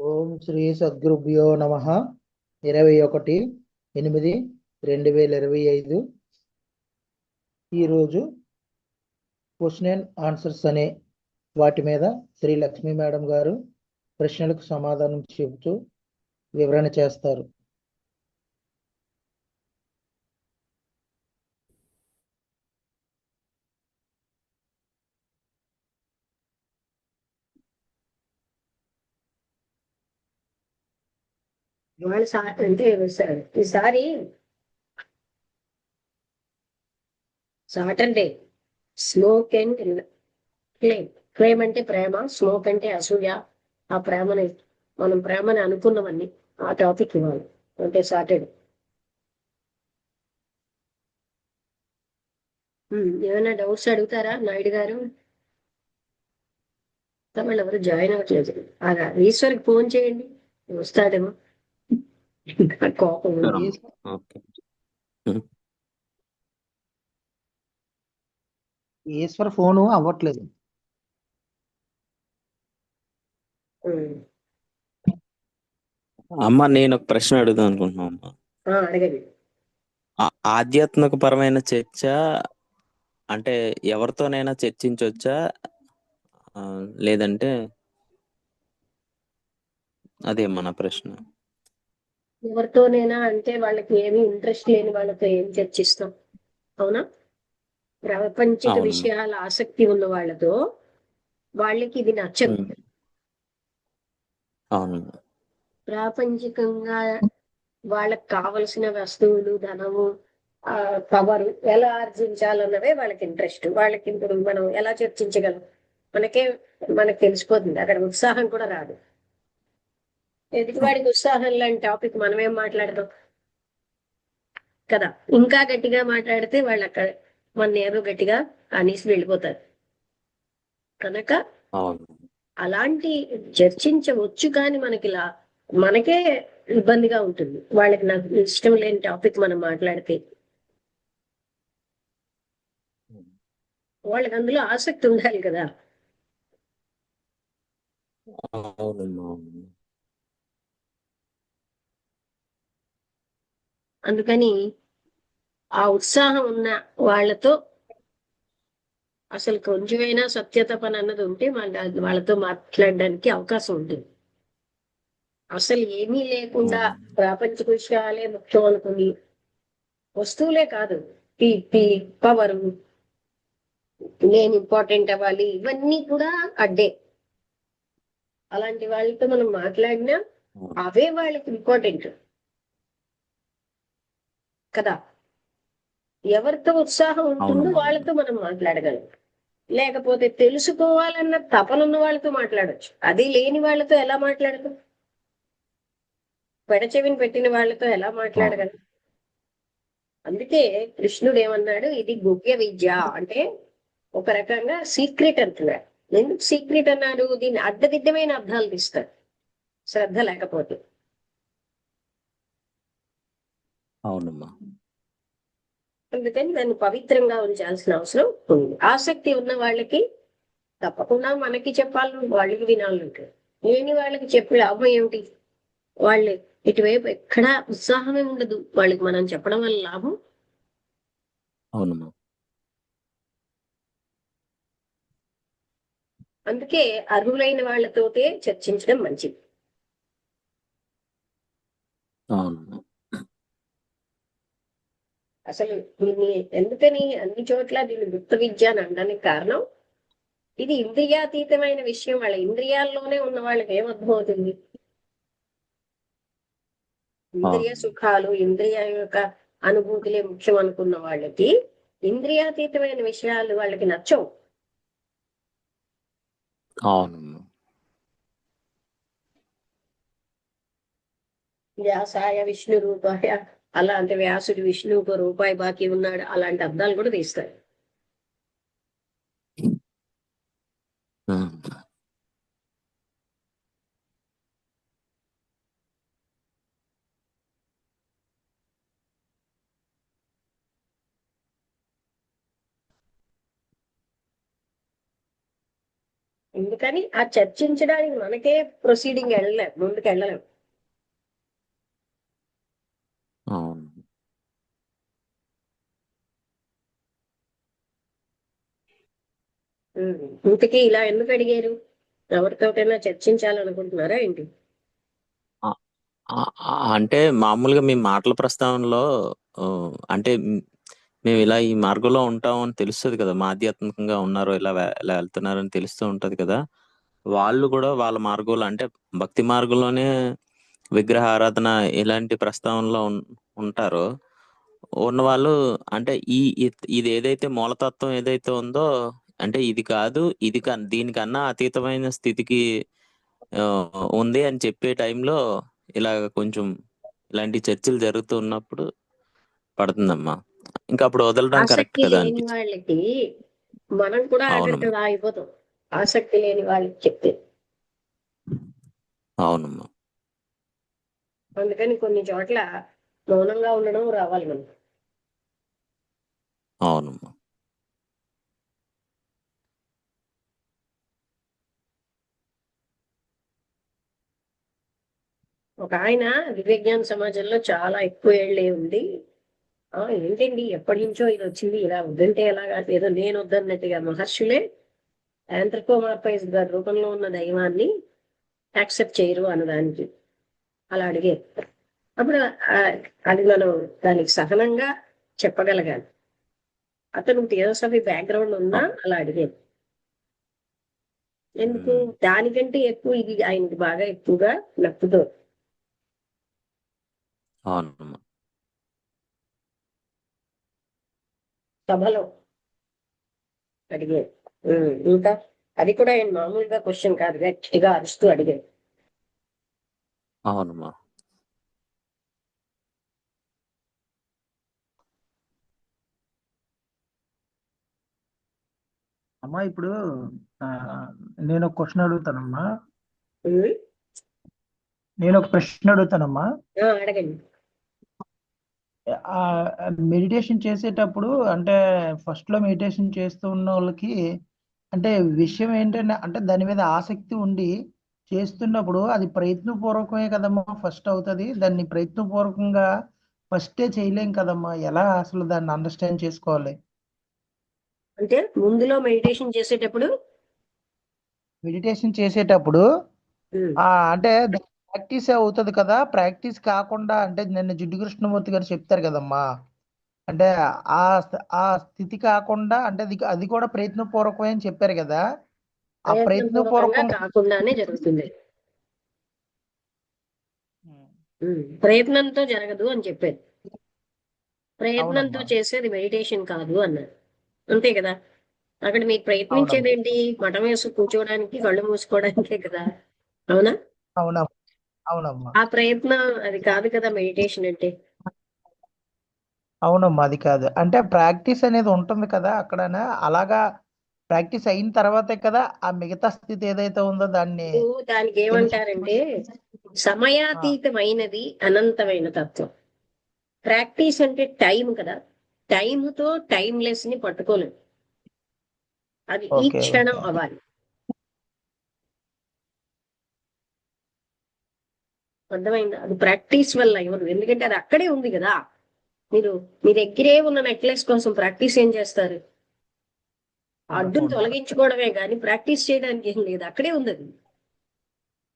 ఓం శ్రీ సద్గురుభ్యో నమ. 21/8/2025 ఈరోజు question and answers అనే వాటి మీద శ్రీ లక్ష్మీ మేడం గారు ప్రశ్నలకు సమాధానం చెబుతూ వివరణ చేస్తారు. ఇవాళ అంటే ఈసారి Saturday smoke and claim. Claim అంటే ప్రేమ, స్మోక్ అంటే అసూయ. ఆ ప్రేమని అనుకున్నవన్నీ ఆ టాపిక్ ఇవ్వాలి అంటే సాటర్డే. ఏమైనా డౌట్స్ అడుగుతారా నాయుడు గారు? వాళ్ళు ఎవరు జాయిన్ అవ్వట్లేదు. ఈశ్వర్కి ఫోన్ చేయండి, వస్తాడేమో. కోపం ఉంది. ఈశ్వర్ ఫోను అవ్వట్లేదు. అమ్మ, నేను ఒక ప్రశ్న అడుగుదాం అనుకుంటున్నాను అమ్మా. అడగండి. ఆధ్యాత్మిక పరమైన చర్చ అంటే ఎవరితోనైనా చర్చించవచ్చా? లేదంటే అదే మన ప్రశ్న. ఎవరితోనైనా అంటే వాళ్ళకి ఏమీ ఇంట్రెస్ట్ లేని వాళ్ళతో ఏం చర్చిస్తాం? అవునా? ప్రపంచిక అవును. విషయాల ఆసక్తి ఉన్న వాళ్ళతో వాళ్ళకి ఇది నచ్చదు. అవును. ప్రాపంచికంగా వాళ్ళకి కావలసిన వస్తువులు, ధనము, పవర్ ఎలా ఆర్జించాలన్నవే వాళ్ళకి ఇంట్రెస్ట్. వాళ్ళకి ఇప్పుడు మనం ఎలా చర్చించగలం? మనకు తెలిసిపోతుంది, అక్కడ ఉత్సాహం కూడా రాదు. ఎదుటివాడికి ఉత్సాహం లాంటి టాపిక్ మనమేం మాట్లాడదాం కదా? ఇంకా గట్టిగా మాట్లాడితే వాళ్ళు అక్కడ మన ఏదో గట్టిగా అనేసి వెళ్ళిపోతారు. కనుక అవును. అలాంటి చర్చించవచ్చు, కానీ మనకే ఇబ్బందిగా ఉంటుంది. వాళ్ళకి నాకు ఇష్టం లేని టాపిక్ మనం మాట్లాడితే వాళ్ళకి అందులో ఆసక్తి ఉండాలి కదా. అవును. అందుకని ఆ ఉత్సాహం ఉన్న వాళ్ళతో, అసలు కొంచెమైనా సత్యత పని అన్నది ఉంటే వాళ్ళతో మాట్లాడడానికి అవకాశం ఉంటుంది. అసలు ఏమీ లేకుండా ప్రాపంచిక విషయాలే ముఖ్యం అనుకుని, వస్తువులే కాదు, పవర్, నేను ఇంపార్టెంట్ అవ్వాలి, ఇవన్నీ కూడా అడ్డే. అలాంటి వాళ్ళతో మనం మాట్లాడినా అవే వాళ్ళకి ఇంపార్టెంట్ కదా. ఎవరితో ఉత్సాహం ఉంటుందో వాళ్ళతో మనం మాట్లాడగలం. లేకపోతే తెలుసుకోవాలన్న తపనున్న వాళ్ళతో మాట్లాడచ్చు. అది లేని వాళ్ళతో ఎలా మాట్లాడగలం? పెడచెవిని పెట్టిన వాళ్ళతో ఎలా మాట్లాడగలం? అందుకే కృష్ణుడు ఏమన్నాడు, ఇది గుహ్య విద్య అంటే ఒక రకంగా సీక్రెట్ అంటున్నాడు. ఎందుకు సీక్రెట్ అన్నాడు? దీన్ని అడ్డదిడ్డమైన అర్థాలు తీస్తాడు శ్రద్ధ లేకపోతే. అవునమ్మా. అందుకని దాన్ని పవిత్రంగా ఉంచాల్సిన అవసరం ఉంది. ఆసక్తి ఉన్న వాళ్ళకి తప్పకుండా మనకి చెప్పాలని, వాళ్ళకి వినాలంటారు. లేని వాళ్ళకి చెప్పే లాభం ఏమిటి? వాళ్ళు ఇటువైపు ఎక్కడా ఉత్సాహమే ఉండదు వాళ్ళకి మనం చెప్పడం వల్ల లాభం. అవునమ్మా. అందుకే అర్హులైన వాళ్ళతోటే చర్చించడం మంచిది. అవును. అసలు దీన్ని ఎందుకని అన్ని చోట్ల దీన్ని గుప్త విద్య అని అనడానికి కారణం, ఇది ఇంద్రియాతీతమైన విషయం. వాళ్ళ ఇంద్రియాల్లోనే ఉన్న వాళ్ళకి ఏమర్థమవుతుంది? ఇంద్రియ సుఖాలు, ఇంద్రియ యొక్క అనుభూతులే ముఖ్యం అనుకున్న వాళ్ళకి ఇంద్రియాతీతమైన విషయాలు వాళ్ళకి నచ్చవు. అవును. వ్యాసాయ విష్ణు రూపాయ, అలాంటి వ్యాసుడు విష్ణువుకు రూపాయి బాకీ ఉన్నాడు, అలాంటి అర్థాలు కూడా తీస్తాడు. ఎందుకని ఆ చర్చించడానికి మనకే ప్రొసీడింగ్ వెళ్ళలేం, ముందుకు వెళ్ళలేం. అవును. ఇంతకీ ఇలా ఎందుకు అడిగారు? ఎవరితోటైనా చర్చించాలనుకుంటున్నారా ఏంటి? ఆ, అంటే మామూలుగా మీ మాటల ప్రస్తావనలో ఆ, అంటే మేము ఇలా ఈ మార్గంలో ఉంటాం అని తెలుస్తుంది కదా, మా ఆధ్యాత్మికంగా ఉన్నారో ఇలా వెళ్తున్నారని తెలుస్తూ ఉంటది కదా. వాళ్ళు కూడా వాళ్ళ మార్గంలో అంటే భక్తి మార్గంలోనే విగ్రహ ఆరాధన ఇలాంటి ప్రస్తావనలో ఉంటారో ఉన్నవాళ్ళు, అంటే ఇది ఏదైతే మూలతత్వం ఏదైతే ఉందో, అంటే ఇది కాదు, దీనికన్నా అతీతమైన స్థితికి ఆ, ఉంది అని చెప్పే టైంలో ఇలా కొంచెం ఇలాంటి చర్చలు జరుగుతున్నప్పుడు పడుతుందమ్మా. ఇంకా అప్పుడు వదలడం కరెక్ట్ ఆసక్తి కదా లేని అనిపించింది. వాళ్ళకి మనం కూడా అవునమ్మా. అక్కడికి ఆగిపోతాం. ఆసక్తి లేని వాళ్ళకి చెప్తే. అవునమ్మా. అందుకని కొన్ని చోట్ల మౌనంగా ఉండడం రావాలి మనం. అవునమ్మా. ఒక ఆయన వివేజ్ఞాన సమాజంలో చాలా ఎక్కువ ఏళ్ళే ఉంది. ఏంటండి ఎప్పటి నుంచో ఇది వచ్చింది, ఇలా వద్దంటే ఎలాగా, ఏదో నేను వద్దన్నట్టుగా మహర్షులే యాంథ్రపోమార్ఫైజ్ రూపంలో ఉన్న దైవాన్ని యాక్సెప్ట్ చేయరు అన్నదానికి అలా అడిగారు. అప్పుడు ఆ, అది మనం దానికి సహనంగా చెప్పగలగాలి. అతను థియోసఫీ బ్యాక్గ్రౌండ్ ఉన్నా అలా అడిగాడు. ఎందుకు? ఉమ్. దానికంటే ఎక్కువ ఇది ఆయనకి బాగా ఎక్కువగా నప్పుతో అవునమ్మా. సభలో అడిగాడు. ఇంకా అది కూడా ఆయన మామూలుగా క్వశ్చన్ కాదు, గట్టిగా అరుస్తూ అడిగాడు. అవునమ్మా. అమ్మా ఇప్పుడు ఆ, నేను ఒక క్వశ్చన్ అడుగుతానమ్మా. ఉమ్, నేను ఒక ప్రశ్న అడుగుతానమ్మా. అడగండి. ఆ మెడిటేషన్ చేసేటప్పుడు అంటే ఫస్ట్ లో మెడిటేషన్ చేస్తూ ఉన్న వాళ్ళకి అంటే విషయం ఏంటంటే అంటే దాని మీద ఆసక్తి ఉండి చేస్తున్నప్పుడు అది ప్రయత్నపూర్వకమే కదమ్మా ఫస్ట్ అవుతుంది. దాన్ని ప్రయత్నపూర్వకంగా ఫస్టే చేయలేం కదమ్మా. ఎలా అసలు దాన్ని అండర్స్టాండ్ చేసుకోవాలి? అంటే ముందులో మెడిటేషన్ చేసేటప్పుడు మెడిటేషన్ చేసేటప్పుడు ఉమ్, అంటే ప్రాక్టీస్ అవుతుంది కదా. ప్రాక్టీస్ కాకుండా అంటే నిన్న జిడ్డు కృష్ణమూర్తి గారు చెప్తారు కదమ్మా. అంటే ఆ స్థితి కాకుండా అంటే అది కూడా ప్రయత్నపూర్వకమే అని చెప్పారు కదా. ఆ ప్రయత్నపూర్వకంగా ప్రయత్నపూర్వకం కాకుండానే జరుగుతుంది. ఉమ్, ప్రయత్నంతో జరగదు అని చెప్పారు. ప్రయత్నంతో అవునమ్మా. చేసేది మెడిటేషన్ కాదు అన్నారు. అంతే కదా. అక్కడ మీకు ప్రయత్నించేది అవునమ్మా. ఏంటి? మఠం వేసి కూర్చోవడానికి, కళ్ళు మూసుకోవడానికే కదా. అవునా? అవునమ్మా. అవునమ్మా. ఆ ప్రయత్నం అది కాదు కదా మెడిటేషన్ అంటే. అవునమ్మా. అది కాదు అంటే ప్రాక్టీస్ అనేది ఉంటుంది కదా అక్కడనే అలాగా. ప్రాక్టీస్ అయిన తర్వాతే కదా ఆ మిగతా స్థితి ఏదైతే ఉందో దాన్ని ఇప్పుడు దానికి తెలుసు. ఏమంటారంటే ఆ, సమయాతీతమైనది అనంతమైన తత్వం. ప్రాక్టీస్ అంటే టైం కదా. టైంతో టైంలెస్ ని పట్టుకోలేం. అది ఈ ఓకే క్షణం ఓకే. అవ్వాలి. అర్థమైందా? అది ప్రాక్టీస్ వల్ల ఇవ్వదు, ఎందుకంటే అది అక్కడే ఉంది కదా. మీరు మీ దగ్గరే ఉన్న నెక్లెస్ కోసం ప్రాక్టీస్ ఏం చేస్తారు? ఆ అడ్డును అవును. తొలగించుకోవడమే కానీ ప్రాక్టీస్ చేయడానికి ఏం లేదు, అక్కడే ఉంది అది.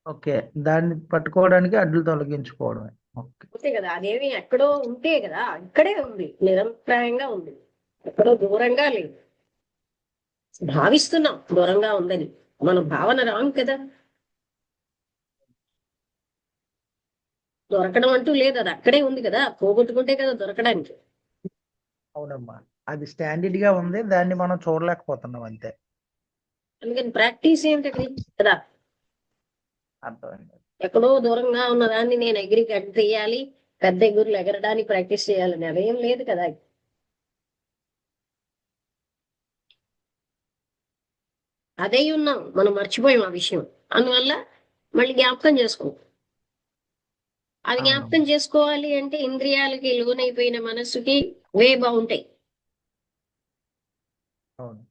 ఓకే, దాన్ని పట్టుకోవడానికి అడ్డులు తొలగించుకోవడమే. ఓకే. అంతే కదా. అదేమి ఎక్కడో ఉంటే కదా, ఇక్కడే ఉంది, నిరంతరాయంగా ఉంది, ఎక్కడో దూరంగా లేదు. భావిస్తున్నాం దూరంగా ఉందని, మన భావన రాంగ్ కదా. దొరకడం అంటూ లేదు, అది అక్కడే ఉంది కదా, పోగొట్టుకుంటే కదా దొరకడానికి. అవునమ్మా. అది స్టాండర్డ్ గా ఉంది, దాన్ని మనం చూడలేకపోతున్నాం అంతే. అందుకని ప్రాక్టీస్ ఏమిటది కదా. అర్థమైంది. ఎక్కడో దూరంగా ఉన్న దాన్ని నేను ఎగిరి గడ్డి తీయాలి, పెద్ద ఎగురులు ఎగరడానికి ప్రాక్టీస్ చేయాలని అదేం లేదు కదా. అదే ఉన్నాం మనం, మర్చిపోయాం ఆ విషయం. అందువల్ల మళ్ళీ జ్ఞాపకం చేసుకో. అది జ్ఞాపకం అవునమ్మా. చేసుకోవాలి అంటే ఇంద్రియాలకి లోనైపోయిన మనస్సుకి వే బాగుంటాయి. అవును.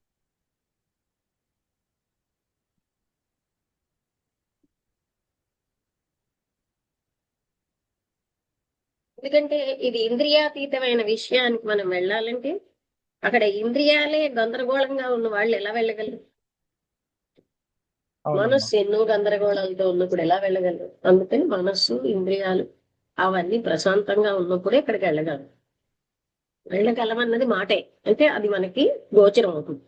ఎందుకంటే ఇది ఇంద్రియాతీతమైన విషయానికి మనం వెళ్ళాలంటే అక్కడ ఇంద్రియాలే గందరగోళంగా ఉన్న వాళ్ళు ఎలా వెళ్ళగలరు? అవునమ్మా. మనస్సు ఎన్నో గందరగోళాలతో ఉన్నప్పుడు ఎలా వెళ్ళగలరు? అందుకని మనస్సు, ఇంద్రియాలు అవన్నీ ప్రశాంతంగా ఉన్నప్పుడే ఇక్కడికి వెళ్ళగలరు. వెళ్ళగలమన్నది మాటే, అంటే అది మనకి గోచరం అవుతుంది.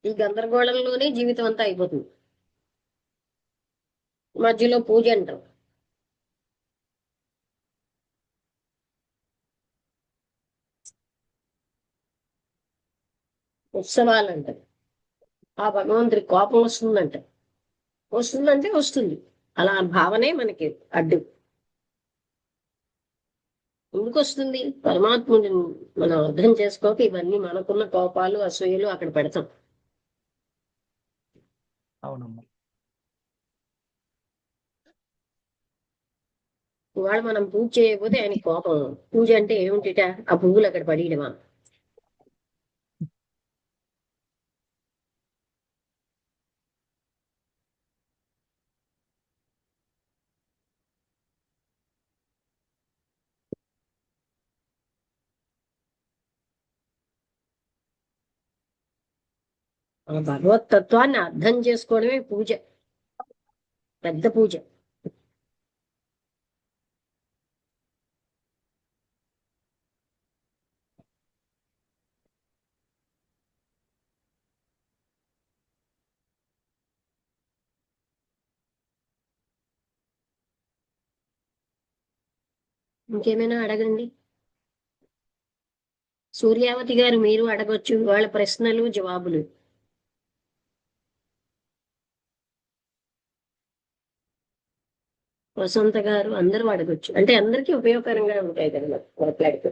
ఈ గందరగోళంలోనే జీవితం అంతా అయిపోతుంది. మధ్యలో పూజ అంటాం. ఉత్సవాలు అంటారు. ఆ భగవంతుడి కోపం వస్తుందంట. వస్తుందంటే వస్తుంది, అలా భావనే మనకి అడ్డు. ఎందుకు వస్తుంది? పరమాత్ముడిని మనం అర్థం చేసుకోక ఇవన్నీ మనకున్న కోపాలు, అసూయలు అక్కడ పెడతాం. అవునమ్మా. ఇవాళ మనం పూజ చేయకపోతే ఆయన కోపం. పూజ అంటే ఏమిటిట? ఆ పువ్వులు అక్కడ పడేయడమా? ఆ భగవత్ తత్వాన్ని అర్థం చేసుకోవడమే పూజ, పెద్ద పూజ. ఇంకేమైనా అడగండి. సూర్యావతి గారు, మీరు అడగొచ్చు, వాళ్ళ ప్రశ్నలు జవాబులు. వసంత గారు, అందరూ అడగొచ్చు, అంటే అందరికీ ఉపయోగకరంగా ఉంటాయి కదా మాట్లాడితే.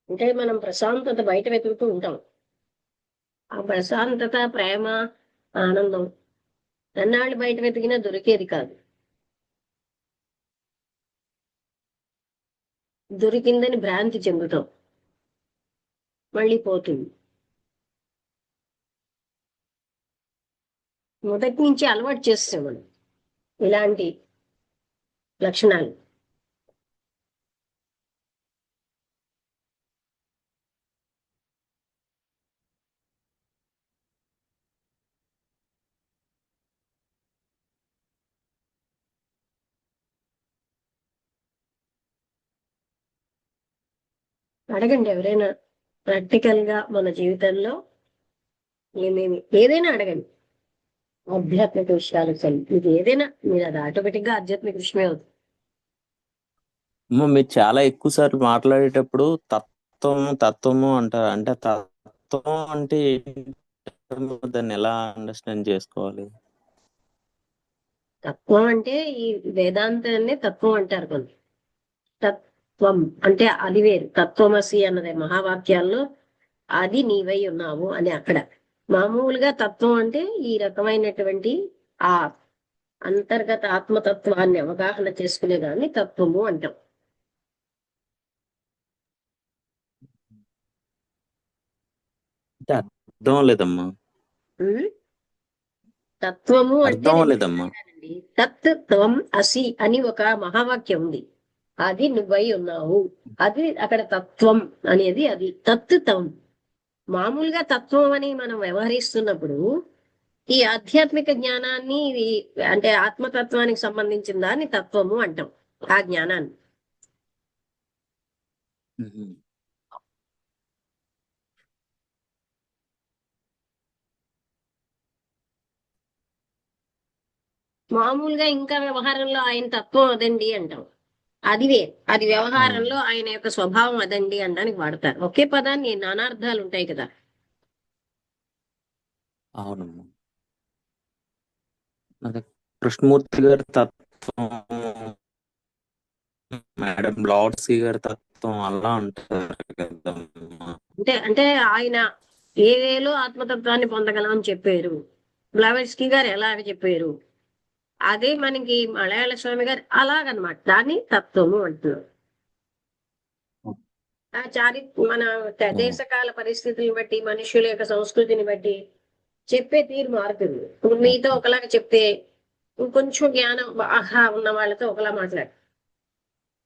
అంటే మనం ప్రశాంతత బయట వెతుకుతూ ఉంటాం. ఆ ప్రశాంతత, ప్రేమ, ఆనందం ఎన్నాళ్ళు బయట వెతికినా దొరికేది కాదు. దొరికిందని భ్రాంతి చెందుతాం, మళ్ళీ పోతుంది. మొదటి నుంచి అలవాటు చేస్తాం మనం ఇలాంటి లక్షణాలు. అడగండి ఎవరైనా, ప్రాక్టికల్ గా మన జీవితంలో ఏదైనా అడగండి. ఆధ్యాత్మిక విషయాలు ఇది ఏదైనా మీరు అది ఆటోమేటిక్ గా ఆధ్యాత్మిక విషయమే అవుతుంది. అమ్మ, మీరు చాలా ఎక్కువ సార్లు మాట్లాడేటప్పుడు తత్వము అంటారు. అంటే తత్వం అంటే ఏంటో దాన్ని ఎలా అండర్స్టాండ్ చేసుకోవాలి? తత్వం అంటే ఈ వేదాంతాన్ని తత్వం అంటారు కొంత. తత్వం అంటే అది వేరు. తత్వమసి అన్నది మహావాక్యాల్లో అది నీవై ఉన్నావు అని అక్కడ. మామూలుగా తత్వం అంటే ఈ రకమైనటువంటి ఆ అంతర్గత ఆత్మతత్వాన్ని అవగాహన చేసుకునే దాన్ని తత్వము అంటాం. అంటే అర్థం లేదమ్మా. ఉమ్? తత్వము అంటే అర్థం నేను లేదమ్మా. చెప్పానండి, తత్ త్వం అసి అని ఒక మహావాక్యం ఉంది. అది నువ్వై ఉన్నావు, అది అక్కడ తత్వం అనేది. అది తత్ త్వం. మామూలుగా తత్వం అని మనం వ్యవహరిస్తున్నప్పుడు ఈ ఆధ్యాత్మిక జ్ఞానాన్ని, ఇది అంటే ఆత్మతత్వానికి సంబంధించిన దాన్ని తత్వము అంటాం, ఆ జ్ఞానాన్ని. మ్మ్. మామూలుగా ఇంకా వ్యవహారంలో ఆయన తత్వం అదండి అంటాం. అది వేరు. అది వ్యవహారంలో ఆయన యొక్క స్వభావం అదండి అనడానికి వాడతారు. ఒకే పదాన్ని నానార్థాలు ఉంటాయి కదా. అవునమ్మా. అదే కృష్ణమూర్తి గారి తత్వం, మేడం లార్డ్సీ గారి తత్వం అలా ఉంటారు కదమ్మా. అంటే ఆయన ఏ వేలో ఆత్మతత్వాన్ని పొందగలం అని చెప్పారు. బ్లావెట్స్కీ గారు ఎలా చెప్పారు, అదే మనకి మలయాళ స్వామి గారు అలాగనమాట, దాన్ని తత్వము అంటున్నారు. ఆ మన దేశకాల పరిస్థితులను బట్టి, మనుషుల యొక్క సంస్కృతిని బట్టి చెప్పే తీరు మారుతుంది. ఇప్పుడు మీతో ఒకలాగా చెప్తే ఇంకొంచెం జ్ఞానం బాగా ఉన్న వాళ్ళతో ఒకలా మాట్లాడు,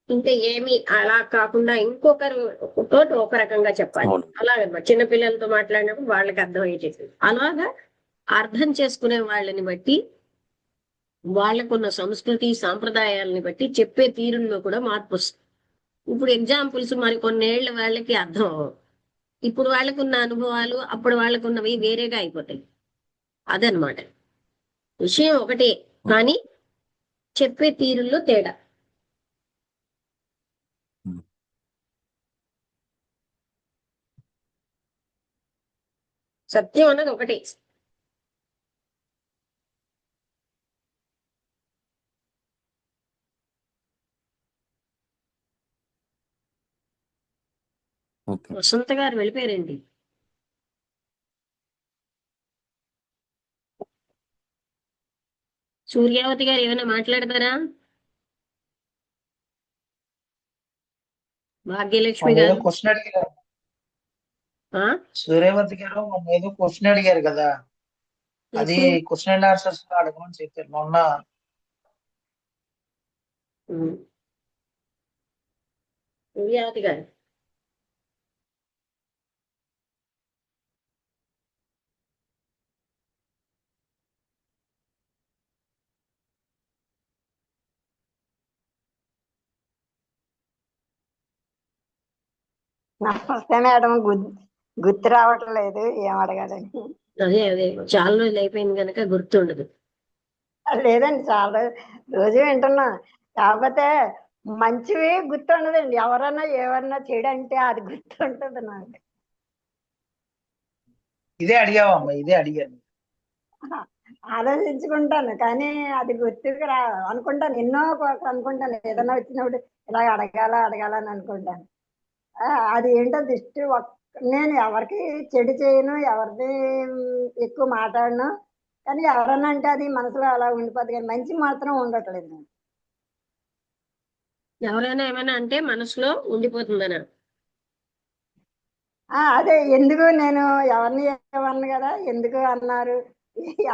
ఇంకా ఏమి అలా కాకుండా ఇంకొకరు తోటి ఒక రకంగా చెప్పాలి. అవును. అలాగనమాట చిన్నపిల్లలతో మాట్లాడినప్పుడు వాళ్ళకి అర్థం అయ్యేది. అలాగా అర్థం చేసుకునే వాళ్ళని బట్టి, వాళ్ళకున్న సంస్కృతి సాంప్రదాయాలని బట్టి చెప్పే తీరుల్లో కూడా మార్పు వస్తుంది. ఇప్పుడు ఎగ్జాంపుల్స్ మరి కొన్నేళ్ల వాళ్ళకి అర్థం అవ్వవు. ఇప్పుడు వాళ్ళకున్న అనుభవాలు అప్పుడు వాళ్ళకున్నవి వేరేగా అయిపోతాయి. అదనమాట విషయం ఒకటే, కానీ చెప్పే తీరుల్లో తేడా. సత్యం అన్నది ఒకటే. ఓకే. వసంత గారు వెళ్ళిపోయారండి. సూర్యావతి గారు ఏమైనా మాట్లాడతారా? భాగ్యలక్ష్మి మొన్న ఏదో గారు. క్వశ్చన్ అడిగారు ఆ సూర్యవతి గారు, మొన్న ఏదో క్వశ్చన్ అడిగారు కదా, అది ఎప్పుడు? క్వశ్చన్ అండ్ ఆన్సర్స్ అడగమని చెప్పారు మొన్న. ఉమ్. సూర్యావతి గారు. నమస్తే మేడం. గుర్తు రావట్లేదు ఏం అడగాలని. అదే అదే చాలా రోజులు అయిపోయింది కనుక గుర్తుండదు. లేదండి, చాలా రోజు వింటున్నా. కాకపోతే మంచివి గుర్తుండదండి. ఎవరన్నా ఏమన్నా చేయడంటే అది గుర్తుంటది నాకు. ఇదే అడిగావమ్మా, ఇదే అడిగాను. ఆలోచించుకుంటాను కానీ అది గుర్తుకు రా అనుకుంటాను. ఎన్నో అనుకుంటాను, ఏదన్నా వచ్చినప్పుడు ఇలా అడగాల అడగాలని అనుకుంటాను. అది ఏంటో నేను ఎవరికి చెడు చేయను, ఎవరిది ఎక్కువ మాట్లాడను. కానీ ఎవరన్నా అంటే అది మనసులో అలా ఉండిపోద్ది, కానీ మంచి మాత్రం ఉండట్లేదు నాకు. ఎవరైనా ఏమైనా అంటే మనసులో ఉండిపోతుందనా? అదే ఎందుకు నేను ఎవరిని ఏమన్నా కదా, ఎందుకు అన్నారు,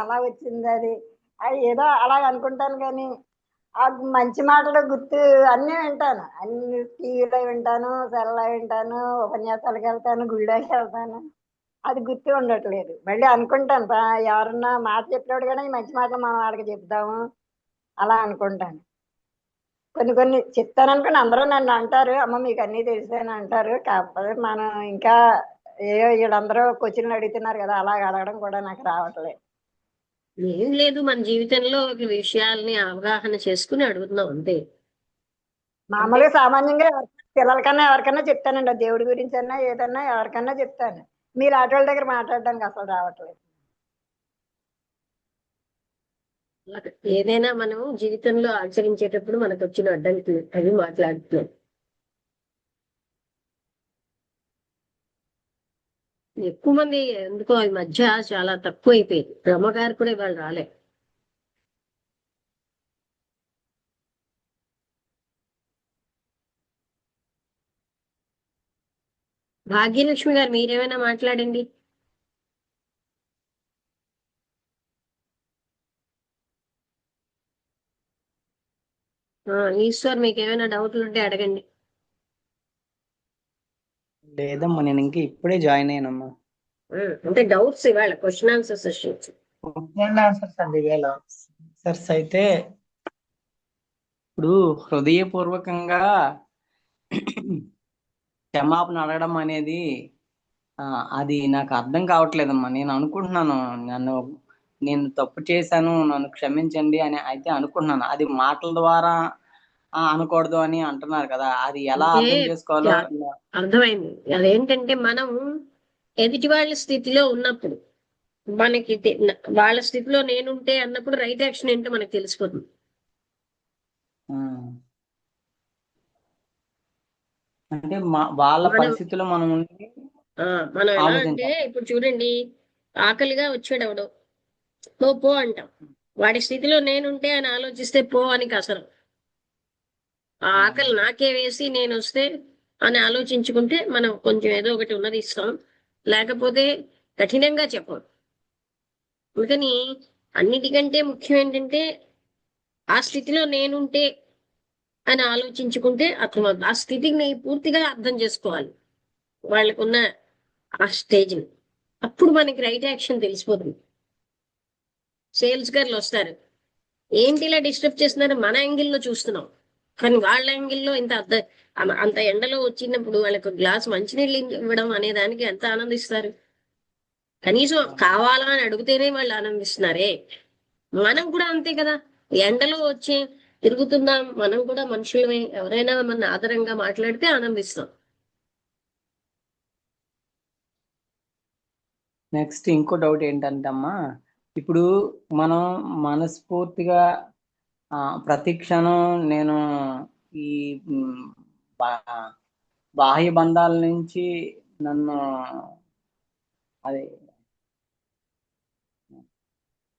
ఎలా వచ్చింది అది, అది ఏదో అలాగ అనుకుంటాను. కానీ ఆ మంచి మాటలు గుర్తు అన్నీ వింటాను, అన్ని టీవీలో వింటాను, సెల్లో వింటాను, ఉపన్యాసాలకు వెళ్తాను, గుళ్ళోకి వెళ్తాను. అది గుర్తు ఉండట్లేదు. మళ్ళీ అనుకుంటాను ఎవరన్నా మాట చెప్పినప్పుడు కానీ ఈ మంచి మాటలు మనం వాళ్ళకి చెప్తాము అలా అనుకుంటాను. కొన్ని కొన్ని చెప్తాననుకుని అందరూ నన్ను అంటారు, అమ్మ మీకు అన్నీ తెలుసని అంటారు. కాకపోతే మనం ఇంకా వీళ్ళందరూ క్వశ్చన్లు అడుగుతున్నారు కదా, అలాగ అడగడం కూడా నాకు రావట్లేదు. ఏం లేదు, మన జీవితంలో ఒక విషయాల్ని అవగాహన చేసుకుని అడుగుతున్నాం అంతే. మామూలుగా సామాన్యంగా పిల్లలకన్నా ఎవరికన్నా చెప్తానండి, ఆ దేవుడి గురించి అన్నా ఏదన్నా ఎవరికన్నా చెప్తాను. మీరు ఆటోళ్ళ దగ్గర మాట్లాడడానికి అసలు రావట్లేదు. ఏదైనా మనం జీవితంలో ఆచరించేటప్పుడు మనకు వచ్చిన అడ్డంకులు అవి మాట్లాడుతున్నాం. ఎక్కువ మంది ఎందుకో ఈ మధ్య చాలా తక్కువ అయిపోయింది. రమ్మగారు కూడా ఇవాళ రాలే. భాగ్యలక్ష్మి గారు మీరేమైనా మాట్లాడండి. ఈశ్వర్ మీకు ఏమైనా డౌట్లు ఉంటే అడగండి. లేదమ్మా, నేను ఇంకా ఇప్పుడే జాయిన్ అయ్యానమ్మా. అంటే డౌట్స్ ఇవాళ question answer sessions. Question and answers అండి ఇవాళ. సర్స్ అయితే ఇప్పుడు హృదయపూర్వకంగా క్షమాపణ అడగడం అనేది అది నాకు అర్థం కావట్లేదమ్మా. నేను అనుకుంటున్నాను నేను తప్పు చేశాను, నన్ను క్షమించండి అని అయితే అనుకుంటున్నాను. అది మాటల ద్వారా అనకూడదు అని అంటున్నారు కదా, అది ఎలా అర్థం చేసుకోవాలో. అర్థమైంది. అదేంటంటే మనం ఎదుటి వాళ్ళ స్థితిలో ఉన్నప్పుడు మనకి వాళ్ళ స్థితిలో నేనుంటే అన్నప్పుడు రైట్ యాక్షన్ ఏంటో మనకు తెలిసిపోతుంది. అంటే వాళ్ళ పరిస్థితిలో మనం ఉండి మనం ఎలా అంటే ఇప్పుడు చూడండి, ఆకలిగా వచ్చాడు ఎవడో, పో అంటాం. వాడి స్థితిలో నేనుంటే అని ఆలోచిస్తే పో అని కసరం. ఆ ఆకలి నాకే వేసి నేను వస్తే అని ఆలోచించుకుంటే మనం కొంచెం ఏదో ఒకటి ఉన్నది ఇస్తాం, లేకపోతే కఠినంగా చెప్పం. అందుకని అన్నిటికంటే ముఖ్యం ఏంటంటే ఆ స్థితిలో నేనుంటే అని ఆలోచించుకుంటే అర్థం. ఆ స్థితిని పూర్తిగా అర్థం చేసుకోవాలి, వాళ్ళకున్న ఆ స్టేజ్ని. అప్పుడు మనకి రైట్ యాక్షన్ తెలిసిపోతుంది. సేల్స్ గర్లు వస్తారు, ఏంటి ఇలా డిస్టర్బ్ చేస్తున్నారు, మన యాంగిల్లో చూస్తున్నాం, కానీ వాళ్ళ యాంగిల్లో అంత ఎండలో వచ్చినప్పుడు వాళ్ళకి గ్లాస్ మంచినీళ్ళు ఇవ్వడం అనే దానికి ఎంత ఆనందిస్తారు. కనీసం కావాలా అని అడిగితేనే వాళ్ళు ఆనందిస్తున్నారే. మనం కూడా అంతే కదా, ఎండలో వచ్చి తిరుగుతున్నాం, మనం కూడా మనుషులమే, ఎవరైనా మన ఆదరంగా మాట్లాడితే ఆనందిస్తాం. నెక్స్ట్ ఇంకో డౌట్ ఏంటంటే అమ్మా, ఇప్పుడు మనం మనస్ఫూర్తిగా ప్రతి క్షణం నేను ఈ బాహ్య బంధాల నుంచి నన్ను అదే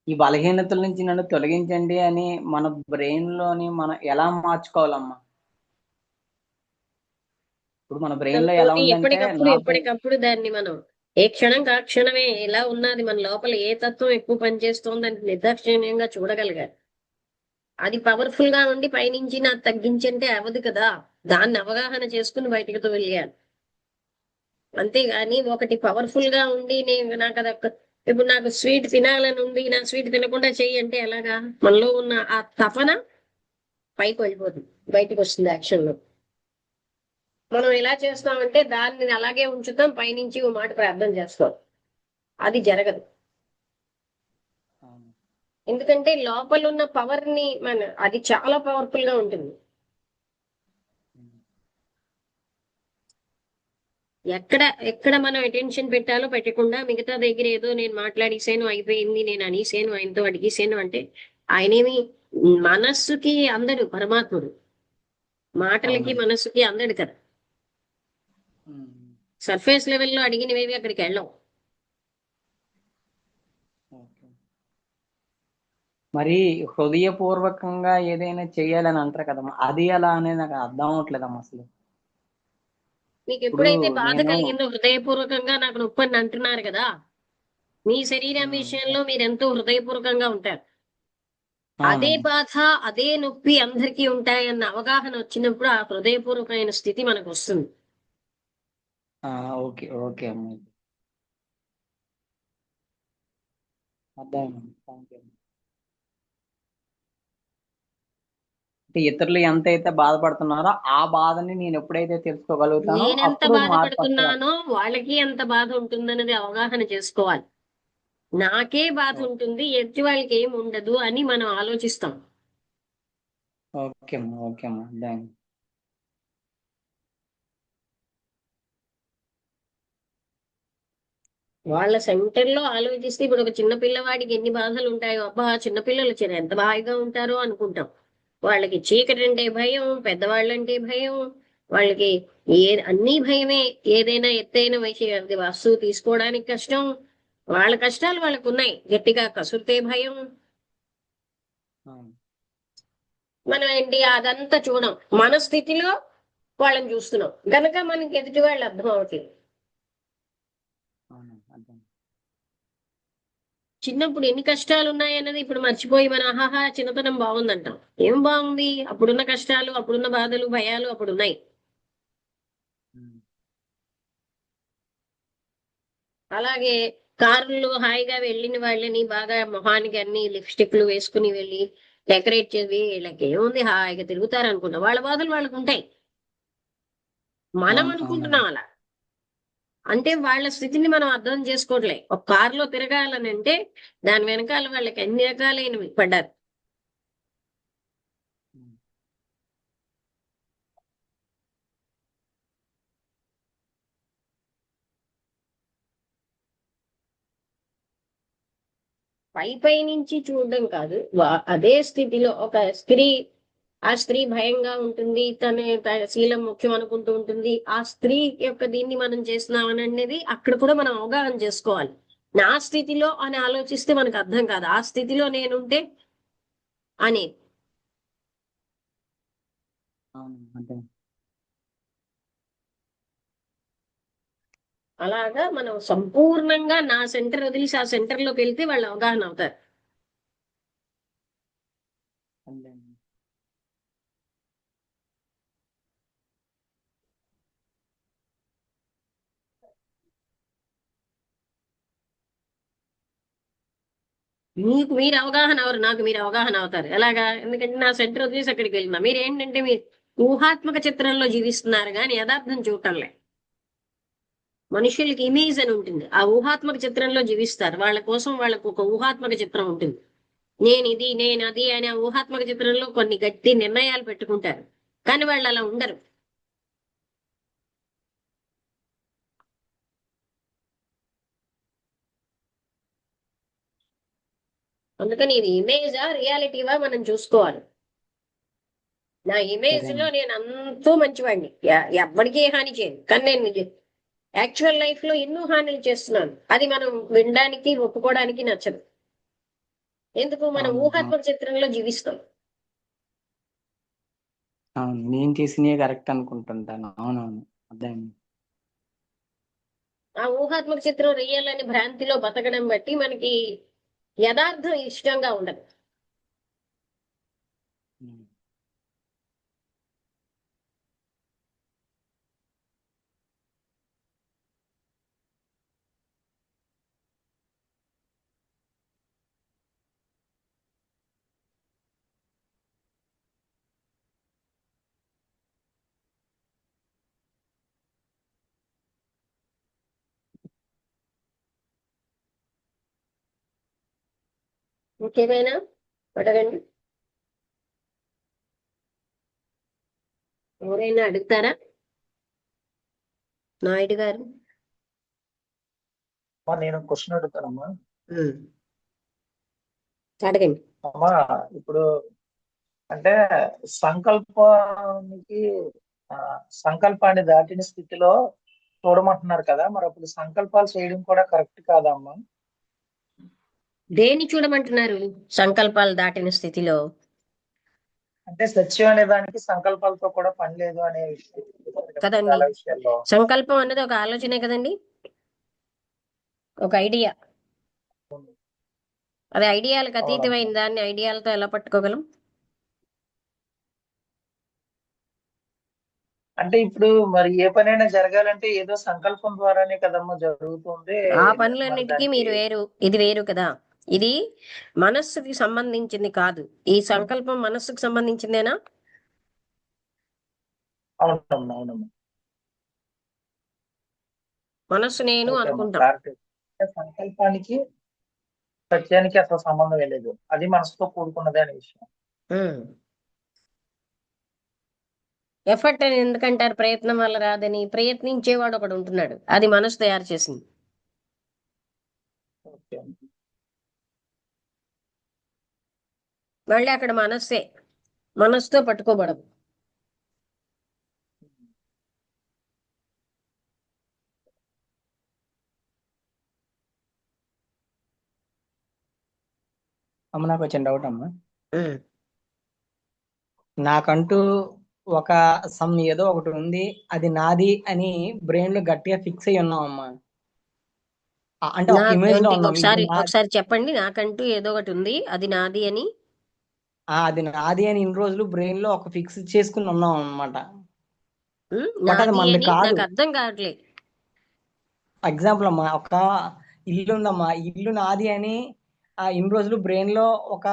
ఈ బలహీనతల నుంచి నన్ను తొలగించండి అని మన బ్రెయిన్ లోని మనం ఎలా మార్చుకోవాలమ్మా? ఇప్పుడు మన బ్రెయిన్ లో ఎలా ఉందంటే ఎప్పటికప్పుడు దాన్ని మనం ఏ క్షణం కా క్షణమే ఎలా ఉన్నది మన లోపల ఏ తత్వం ఎక్కువ పనిచేస్తోందని నిర్దాక్షిణ్యంగా చూడగలిగారు. అది పవర్ఫుల్ గా ఉండి పైనుంచి నాకు తగ్గించంటే అవదు కదా, దాన్ని అవగాహన చేసుకుని బయటకు తోలియాలి. అంతేగాని ఒకటి పవర్ఫుల్ గా ఉండి నాకు ఇప్పుడు నాకు స్వీట్ తినాలని ఉంది, నా స్వీట్ తినకుండా చెయ్యి అంటే ఎలాగా? మనలో ఉన్న ఆ తపన పైకి వెళ్ళిపోతుంది, బయటకు వస్తుంది యాక్షన్ లో. మనం ఎలా చేస్తామంటే దాన్ని అలాగే ఉంచుతాం, పైనుంచి ఓ మాట ప్రార్థన చేస్తాం, అది జరగదు. ఎందుకంటే లోపల ఉన్న పవర్ ని అది చాలా పవర్ఫుల్ గా ఉంటుంది. ఎక్కడ మనం అటెన్షన్ పెట్టాలో పెట్టకుండా మిగతా దగ్గర ఏదో నేను మాట్లాడేసాను అయిపోయింది, నేను అనేసాను ఆయనతో అడిగేసాను అంటే ఆయనేమి మనస్సుకి అందడు, పరమాత్ముడు మాటలకి మనస్సుకి అందడు కదా. సర్ఫేస్ లెవెల్లో అడిగినవేవి అక్కడికి వెళ్ళవు. మరి హృదయపూర్వకంగా ఏదైనా చెయ్యాలని అంటారు కదమ్మా, అది ఎలా అనేది నాకు అర్థం అవట్లేదమ్మా అసలు. మీకు ఎప్పుడైతే బాధ కలిగిందో హృదయపూర్వకంగా నాకు నొప్పి అని అంటున్నారు కదా, మీ శరీరం విషయంలో మీరు ఎంతో హృదయపూర్వకంగా ఉంటారు. అదే బాధ అదే నొప్పి అందరికీ ఉంటాయన్న అవగాహన వచ్చినప్పుడు ఆ హృదయపూర్వకమైన స్థితి మనకు వస్తుంది. ఓకే ఓకే అమ్మా, అర్థం. అంటే ఇతరులు ఎంతైతే బాధపడుతున్నారో ఆ బాధని నేను ఎప్పుడైతే తెలుసుకోగలుగుతానో నేనెంత అప్పుడు బాధపడుతున్నానో వాళ్ళకి ఎంత బాధ ఉంటుందన్నది అవగాహన చేసుకోవాలి. నాకే బాధ ఉంటుంది, ఎదుటి వాళ్ళకి ఏం ఉండదు అని మనం ఆలోచిస్తాం. ఓకే అమ్మా, ఓకే అమ్మా, అర్థం. వాళ్ళ సెంటర్ లో ఆలోచిస్తే ఇప్పుడు ఒక చిన్న పిల్లవాడికి ఎన్ని బాధలు ఉంటాయో, అబ్బా చిన్నపిల్లలు ఎంత బాగా ఉంటారో అనుకుంటాం. వాళ్ళకి చీకటి అంటే భయం, పెద్దవాళ్ళంటే భయం, వాళ్ళకి అన్ని భయమే. ఏదైనా ఎత్తైన వస్తువు తీసుకోవడానికి కష్టం, వాళ్ళ కష్టాలు వాళ్ళకు ఉన్నాయి. గట్టిగా కసురితే భయం. మనం ఏంటి అదంతా చూడం, మన స్థితిలో వాళ్ళని చూస్తున్నాం గనక మనకి ఎదుటి వాళ్ళు అర్థం అవట్లేదు. చిన్నప్పుడు ఎన్ని కష్టాలు ఉన్నాయన్నది ఇప్పుడు మర్చిపోయి మన ఆహాహా చిన్నతనం బాగుందంటాం. ఏం బాగుంది? అప్పుడున్న కష్టాలు, అప్పుడున్న బాధలు, భయాలు అప్పుడున్నాయి. అలాగే కారుల్లో హాయిగా వెళ్ళిన వాళ్ళని బాగా మొహానికి అన్ని లిప్స్టిక్లు వేసుకుని వెళ్ళి డెకరేట్ చేసి వీళ్ళకి ఏముంది హాయిగా తిరుగుతారు అనుకుంటా, వాళ్ళ బాధలు వాళ్ళకు ఉంటాయి. మనం అనుకుంటున్నాం అలా. అంటే వాళ్ళ స్థితిని మనం అర్థం చేసుకోవట్లే. ఒక కారులో తిరగాలని అంటే దాని వెనకాల వాళ్ళకి అన్ని రకాలైనవి పడ్డారు. పై నుంచి చూడడం కాదు, అదే స్థితిలో ఒక స్త్రీ, ఆ స్త్రీ భయంగా ఉంటుంది, తన శీలం ముఖ్యం అనుకుంటూ ఉంటుంది. ఆ స్త్రీ యొక్క దీన్ని మనం చేస్తున్నామని అనేది అక్కడ కూడా మనం అవగాహన చేసుకోవాలి. నా స్థితిలో అని ఆలోచిస్తే మనకు అర్థం కాదు. ఆ స్థితిలో నేనుంటే అనేది. అవును అంటే అలాగా మనం సంపూర్ణంగా నా సెంటర్ వదిలేసి ఆ సెంటర్ లోకి వెళ్తే వాళ్ళు అవగాహన అవుతారు. అంటే మీకు మీరు అవగాహన అవరు, నాకు మీరు అవగాహన అవుతారు. ఎలాగా? ఎందుకంటే నా సెంటర్ వదిలేసి అక్కడికి వెళ్ళినా మీరు ఏంటంటే మీరు ఊహాత్మక చిత్రంలో జీవిస్తున్నారు కానీ యథార్థం చూడటంలే. మనుషులకి ఇమేజ్ అని ఉంటుంది, ఆ ఊహాత్మక చిత్రంలో జీవిస్తారు. వాళ్ళ కోసం వాళ్ళకు ఒక ఊహాత్మక చిత్రం ఉంటుంది. నేను ఇది నేను అది అనే ఆ ఊహాత్మక చిత్రంలో కొన్ని గట్టి నిర్ణయాలు పెట్టుకుంటారు, కానీ వాళ్ళు అలా ఉండరు. అందుకని ఇది ఇమేజా రియాలిటీవా మనం చూసుకోవాలి. నా ఇమేజ్ సరే లో నేను అంతో మంచివాడిని, ఎవ్వడికి ఏ హాని చేయను, కానీ నేను యాక్చువల్ లైఫ్ లో ఎన్నో హానిలు చేస్తున్నాను. అది మనం వినడానికి ఒప్పుకోవడానికి నచ్చదు. ఎందుకు? మనం అవును ఊహాత్మక చిత్రంలో జీవిస్తాం. అవును నేను చేసినవి కరెక్ట్ అనుకుంటుంటాను. అవునవును అర్థం. ఆ ఊహాత్మక చిత్రం రియల్ అని భ్రాంతిలో బతకడం బట్టి మనకి యథార్థం ఇష్టంగా ఉండదు. ఇంకేమైనా అడగండి. ఎవరైనా అడుగుతారా? నాయుడు గారు. అమ్మా నేను క్వశ్చన్ అడుగుతానమ్మా. అడగండి. అమ్మా ఇప్పుడు అంటే సంకల్పానికి సంకల్పాన్ని దాటిన స్థితిలో చూడమంటున్నారు కదా, మరి అప్పుడు సంకల్పాలు చేయడం కూడా కరెక్ట్ కాదమ్మా? దేన్ని చూడమంటున్నారు సంకల్పాలు దాటిన స్థితిలో? అంటే సత్యం అనే దానికి సంకల్పాలతో కూడా పని లేదు అనే విషయం కదండి, చాలా విషయాల్లో. సంకల్పం అన్నది ఒక ఆలోచనే కదండి, ఒక ఐడియా. అది ఐడియాలకు అవునమ్మా. అతీతమైన దాన్ని ఐడియాలతో ఎలా పట్టుకోగలం? అంటే ఇప్పుడు మరి ఏ పనైనా జరగాలంటే ఏదో సంకల్పం ద్వారానే కదమ్మా జరుగుతుంది. ఆ మరి పనులన్నిటికీ దానికి మీరు వేరు, ఇది వేరు కదా. ఇది మనస్సుకి సంబంధించింది కాదు. ఈ సంకల్పం మనస్సుకు సంబంధించిందేనా? అవునమ్మా అవునమ్మా. మనస్సు నేను ఓకే అమ్మా, అనుకుంటాం. క్లారిటీ. సంకల్పానికి సత్యానికి అసలు సంబంధం లేదు, అది మనసుతో కూడుకున్నదే అనే విషయం. ఎఫర్ట్ అని ఎందుకంటారు? ప్రయత్నం వల్ల రాదని. ప్రయత్నించేవాడు ఒకడు ఉంటున్నాడు, అది మనసు తయారు చేసింది. ఓకే. మళ్ళీ అక్కడ మనస్సే, మనస్సుతో పట్టుకోబడదు. అమ్మ నాకు వచ్చిన డౌట్ అమ్మా. నాకంటూ ఒక ఏదో ఒకటి ఉంది, అది నాది అని బ్రెయిన్ లో గట్టిగా ఫిక్స్ అయ్యి ఉన్నాం అమ్మా. అంటే ఒక ఇమేజ్ లో ఉన్నాం, ఇది ఒకసారి చెప్పండి. నాకంటూ ఏదో ఒకటి ఉంది, అది నాది అని. అది నాది అని ఇన్ని రోజులు బ్రెయిన్ లో ఒక ఫిక్స్ చేసుకుని ఉన్నాం అన్నమాట. బట్ అది నాది మనది అని కాదు. నాకు అర్థం కావట్లేదు. ఎగ్జాంపుల్ అమ్మా, ఒక ఇల్లు ఉందమ్మా, ఇల్లు నాది అని ఇన్ని రోజులు బ్రెయిన్ లో ఒక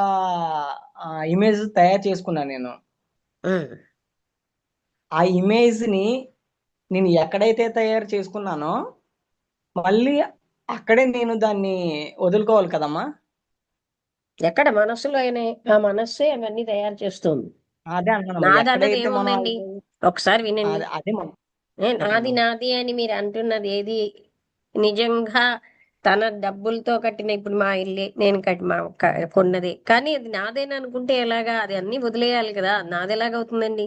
ఇమేజ్ తయారు చేసుకున్నాను నేను. ఆ ఇమేజ్ ని నేను ఎక్కడైతే తయారు చేసుకున్నానో మళ్ళీ అక్కడే నేను దాన్ని వదులుకోవాలి కదమ్మా. ఎక్కడ? మనస్సులో ఆ మనస్సే అవన్నీ తయారు చేస్తుంది. అదే అంటున్నాను, నాది అన్నది ఎక్కడైతే మనం ఏముందండి? ఒకసారి వినండి. అదే మనం నాది చెప్పండి. నాది అని మీరు అంటున్నది ఏది నిజంగా తన డబ్బులతో కట్టిన, ఇప్పుడు మా ఇల్లే నేను కొన్నది, కానీ అది నాదేనా అనుకుంటే ఎలాగా? అది అన్ని వదిలేయాలి కదా, నాది ఎలాగవుతుందండి?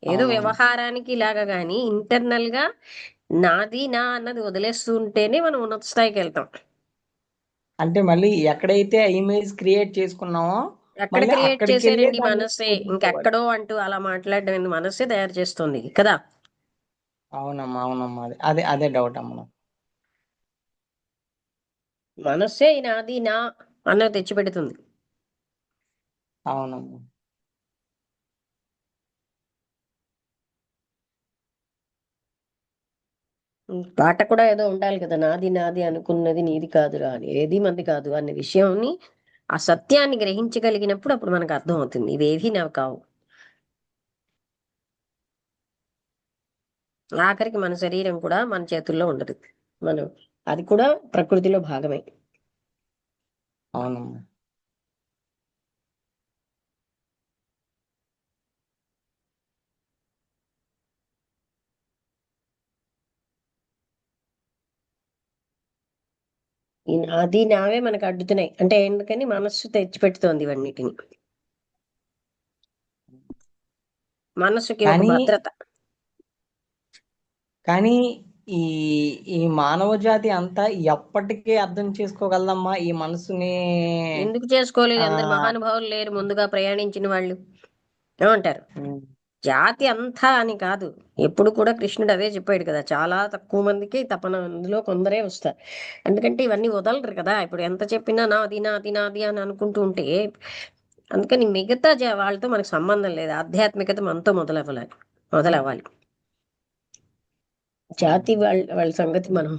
ఏదో అవునవును. వ్యవహారానికి ఇలాగా, కానీ ఇంటర్నల్ గా నాది నా అన్నది వదిలేస్తూ ఉంటేనే మనం ఉన్నత స్థాయికి వెళ్తాం. అంటే మళ్ళీ ఎక్కడైతే ఇమేజ్ క్రియేట్ చేసుకున్నామో ఎక్కడ మళ్ళీ క్రియేట్ అక్కడికి వెళ్ళే చేశారండి? దాన్ని మనస్సే పూజించేవాడు. ఇంకెక్కడో అంటూ అలా మాట్లాడడం మనస్సే తయారు చేస్తుంది కదా. అవునమ్మా, అవునమ్మా, అదే అదే డౌట్ అమ్మ నాకు. మనస్సే ఈ నాది నా అన్నది తెచ్చిపెడుతుంది. అవునమ్మా. పాట కూడా ఏదో ఉండాలి కదా, నాది నాది అనుకున్నది నీది కాదురా అని, ఏది మంది కాదు అనే విషయంని, ఆ సత్యాన్ని గ్రహించగలిగినప్పుడు అప్పుడు మనకు అర్థం అవుతుంది ఇవేవి నావి కావు. ఆఖరికి మన శరీరం కూడా మన చేతుల్లో ఉండదు. మనం అది కూడా ప్రకృతిలో భాగమే. అవునమ్మా. ఈ నాది నావే మనకు అడ్డుతున్నాయి అంటే ఎందుకని మనస్సు తెచ్చిపెడుతోంది ఇవన్నిటిని. మనస్సుకి ఒక కానీ భద్రత. కానీ ఈ ఈ మానవ జాతి అంతా ఎప్పటికీ అర్థం చేసుకోగలదమ్మా ఈ మనసుని? ఎందుకు చేసుకోలేదు? ఆ అందరు మహానుభావులు లేరు ముందుగా ప్రయాణించిన వాళ్ళు? ఏమంటారు? ఉమ్, జాతి అంతా అని కాదు. ఎప్పుడు కూడా కృష్ణుడు అదే చెప్పాడు కదా, చాలా తక్కువ మందికి తపన, అందులో కొందరే వస్తారు. ఎందుకంటే ఇవన్నీ వదలరు కదా. ఇప్పుడు ఎంత చెప్పినా నాది నాది నాది అని అనుకుంటూ ఉంటే, అందుకని మిగతా వాళ్ళతో మనకు సంబంధం లేదు. ఆధ్యాత్మికత మనతో మొదలవ్వాలి. జాతి వాళ్ళ సంగతి మనం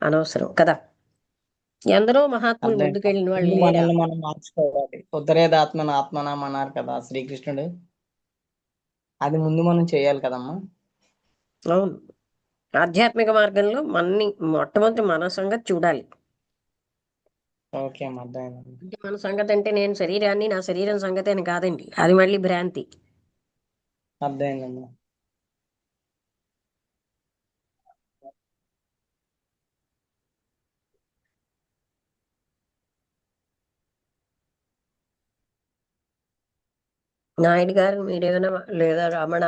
అనవసరం కదా. ఎందరో మహాత్ములు అర్థం. ముందుకెళ్ళిన వాళ్ళు ముందు లేరా? మనల్ని మనం మార్చుకోవాలి. ఉద్ధరేదాత్మన ఆత్మనాం అన్నారు కదా శ్రీకృష్ణుడు. అది ముందు మనం చేయాలి కదమ్మా. అవును. ఆధ్యాత్మిక మార్గంలో మొట్టమొదటి మన సంగతి చూడాలి. ఓకే అమ్మా, అర్థమైంది. అంటే మన సంగతి అంటే నేను శరీరాన్ని, నా శరీరం సంగతి అని కాదండి, అది మళ్ళీ భ్రాంతి. అర్థమైందమ్మా. నాయుడు గారు మీరేమైనా లేదా రమణ?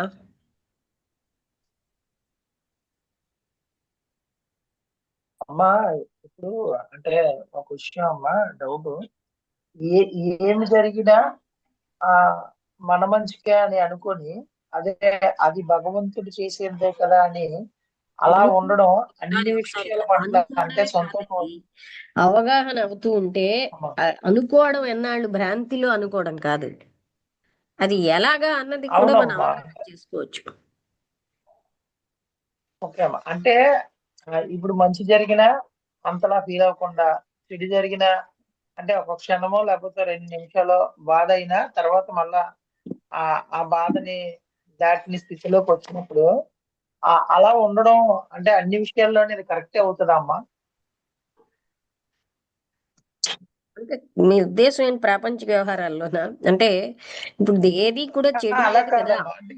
అమ్మా ఇప్పుడు అంటే ఒక విషయం అమ్మా, డౌట్. ఏ ఏమి జరిగినా ఆ మన మంచికే అని అనుకొని, అదే అది భగవంతుడు చేసేదే కదా అని అలా ఉండడం అన్ని ఒకసారి విషయాల పట్ల అంటే అనుకోవడమే సంతోషం. కాదండి, అవగాహన అవుతూ ఉంటే అమ్మా, అనుకోవడం ఎన్నాళ్ళు భ్రాంతిలో అనుకోవడం కాదు, అది ఎలాగా అన్నది కూడా మనం అవునమ్మా, అవగాహన చేసుకోవచ్చు. ఓకే అమ్మా. అంటే ఇప్పుడు మంచి జరిగినా అంతలా ఫీల్ అవ్వకుండా, చెడు జరిగినా అంటే ఒక క్షణమో లేకపోతే 2 నిమిషాలు బాధ అయినా తర్వాత మళ్ళా ఆ ఆ బాధని దాటిన స్థితిలోకి వచ్చినప్పుడు అలా ఉండడం అంటే అన్ని విషయాల్లోనే ఇది కరెక్టే అవుతుందా అమ్మా? అంటే మీ ఉద్దేశం ఏంటి? ప్రాపంచిక వ్యవహారాల్లోనా? అంటే ఇప్పుడు ఏది కూడా చెడు అలా లేదు కదా. కాదమ్మా. అంటే